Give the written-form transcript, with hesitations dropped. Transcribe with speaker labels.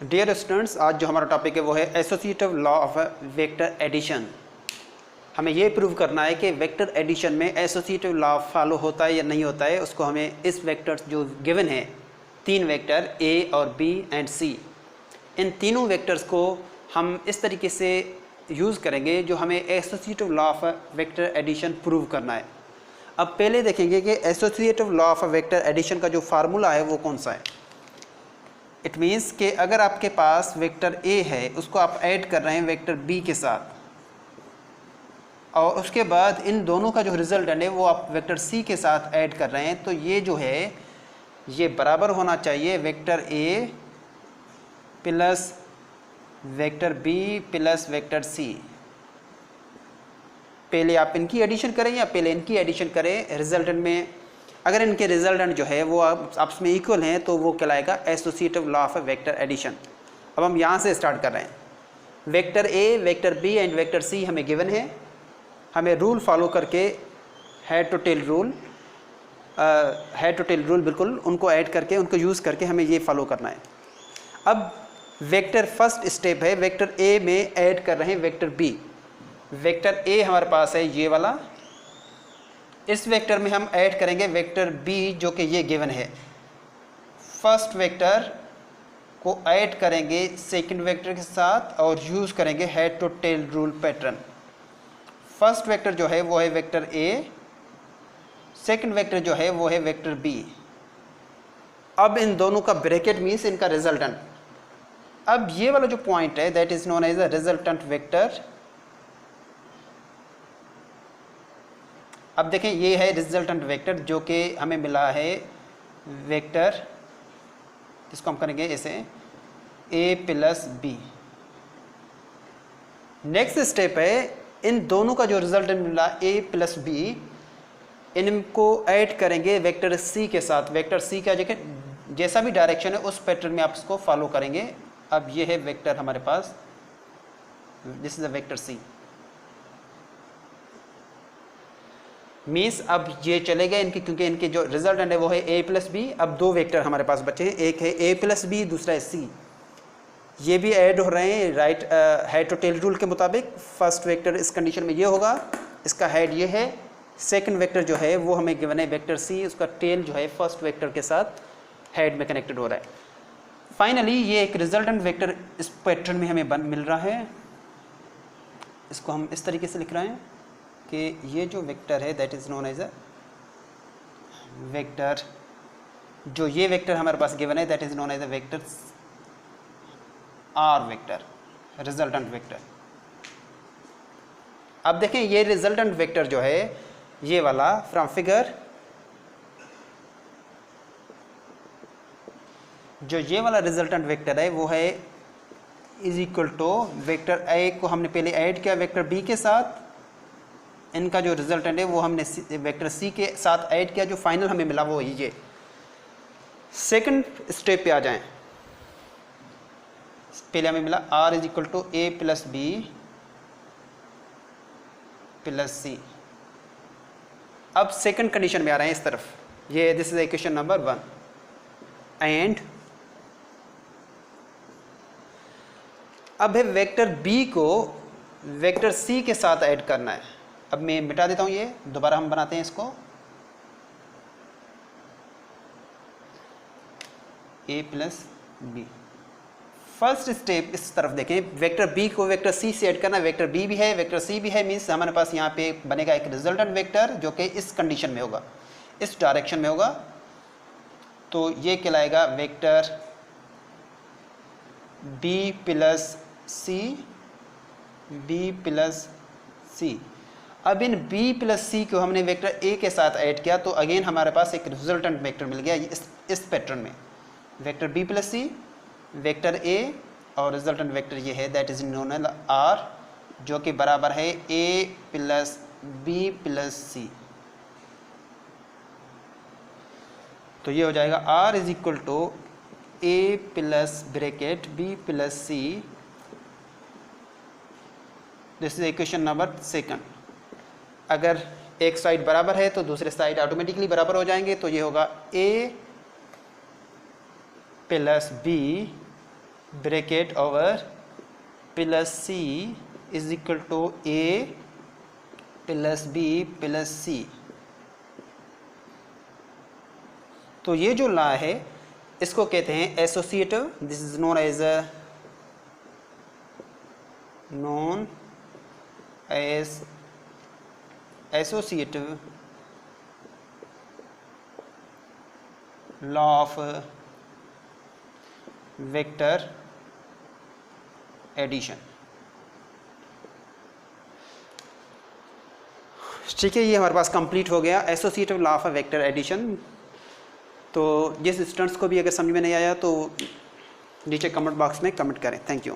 Speaker 1: Dear students, आज जो हमारा टॉपिक है वो है associative law of vector addition. हमें ये प्रूव करना है कि वेक्टर एडिशन में एसोसिएटिव लॉ फॉलो होता है या नहीं होता है। उसको हमें इस वेक्टर्स जो गिवन है, तीन वेक्टर ए और बी एंड सी, इन तीनों वेक्टर्स को हम इस तरीके से यूज़ करेंगे जो हमें associative law of vector addition prove करना है। अब पहले देखेंगे कि associative law of vector addition का जो फार्मूला है वो कौन सा है। इट मीन्स कि अगर आपके पास वेक्टर ए है, उसको आप ऐड कर रहे हैं वेक्टर बी के साथ, और उसके बाद इन दोनों का जो रिजल्टेंट है वो आप वेक्टर सी के साथ ऐड कर रहे हैं, तो ये जो है ये बराबर होना चाहिए vector a plus vector b plus vector c. पहले आप इनकी एडिशन करें या पहले इनकी एडिशन करें, रिजल्टेंट में अगर इनके रिजल्टेंट जो है वो आपस में इक्वल हैं तो वो कहलाएगा associative law of vector addition. अब हम यहाँ से स्टार्ट कर रहे हैं। Vector a, vector b and vector c हमें गिवन है। हमें रूल फॉलो करके हेड टू टेल रूल बिल्कुल उनको ऐड करके, उनको यूज़ करके हमें ये फॉलो करना है। अब वेक्टर फर्स्ट स्टेप है, वेक्टर ए में ऐड कर रहे हैं वेक्टर बी। वेक्टर ए हमारे पास है ये वाला, इस वेक्टर में हम ऐड करेंगे वेक्टर बी जो कि ये गिवन है। फर्स्ट वेक्टर को ऐड करेंगे सेकंड वेक्टर के साथ और यूज़ करेंगे head to tail rule pattern. First vector जो है वो है वेक्टर ए, सेकंड वेक्टर जो है वो है वेक्टर बी। अब इन दोनों का ब्रैकेट मीन्स इनका रिजल्टेंट। अब ये वाला जो पॉइंट है that is known as a resultant vector. अब देखें ये है रिजल्टेंट वेक्टर जो कि हमें मिला है वेक्टर, जिसको हम करेंगे ऐसे ए प्लस बी। नेक्स्ट स्टेप है, इन दोनों का जो रिजल्टेंट मिला ए प्लस बी, इनको ऐड करेंगे वेक्टर सी के साथ। वेक्टर सी का जैसा भी डायरेक्शन है उस पैटर्न में आप इसको फॉलो करेंगे। अब ये है वेक्टर हमारे पास, this is a vector C. Means अब ये चले गए इनके, क्योंकि इनके जो रिजल्टेंट है वो है ए प्लस बी। अब दो वेक्टर हमारे पास बचे हैं, एक है ए प्लस बी, दूसरा है सी। ये भी ऐड हो रहे हैं right head to tail rule के मुताबिक। फर्स्ट वेक्टर इस कंडीशन में ये होगा, इसका हेड ये है। सेकंड वेक्टर जो है वो हमें गिवन है वेक्टर सी, उसका टेल जो है फर्स्ट वेक्टर के साथ हेड में कनेक्टेड हो रहा है। फाइनली ये एक रिजल्टेंट वेक्टर इस पैटर्न में हमें मिल रहा है। इसको हम इस तरीके से लिख रहे हैं कि ये जो वेक्टर है that is known as a vector, जो ये वेक्टर हमारे पास गिवन है that is known as a vector r vector, resultant vector. अब देखें ये रिजल्टेंट वेक्टर जो है ये वाला फ्रॉम फिगर, जो ये वाला रिजल्टेंट वेक्टर है वो है is equal to vector a को हमने पहले ऐड किया वेक्टर बी के साथ, इनका जो रिजल्टेंट है वो हमने वेक्टर सी के साथ ऐड किया, जो फाइनल हमें मिला वो ये। सेकंड स्टेप पे आ जाएं। पहले हमें मिला R is equal to A plus B plus C. अब सेकंड कंडीशन में आ रहे हैं इस तरफ, ये this is equation number 1 and अब है वेक्टर बी को वेक्टर सी के साथ ऐड करना है। अब मैं मिटा देता हूँ, ये दोबारा हम बनाते हैं इसको ए प्लस बी। फर्स्ट स्टेप इस तरफ देखें, वेक्टर बी को वेक्टर सी से ऐड करना। वेक्टर बी भी है वेक्टर सी भी है, मीन्स हमारे पास यहाँ पे बनेगा एक रिजल्टेंट वेक्टर जो कि इस कंडीशन में होगा, इस डायरेक्शन में होगा। तो ये कहलाएगा वेक्टर बी प्लस सी, बी प्लस सी। अब इन b प्लस सी को हमने वेक्टर a के साथ ऐड किया तो अगेन हमारे पास एक रिजल्टेंट वेक्टर मिल गया इस पैटर्न में। Vector b plus c, vector a और रिजल्टेंट वेक्टर ये है that is known as r, जो कि बराबर है a प्लस बी प्लस सी। तो ये हो जाएगा r is equal to a plus bracket b plus c. This is equation number 2। अगर एक साइड बराबर है तो दूसरे साइड ऑटोमेटिकली बराबर हो जाएंगे, तो ये होगा a plus B bracket over plus C is equal to A plus B plus सी। तो ये जो लॉ है इसको कहते हैं associative. This is known as associative law of vector addition. ठीक है, ये हमारे पास कंप्लीट हो गया associative law of vector addition. तो जिस स्टूडेंट्स को भी अगर समझ में नहीं आया तो नीचे कमेंट बॉक्स में कमेंट करें। Thank you.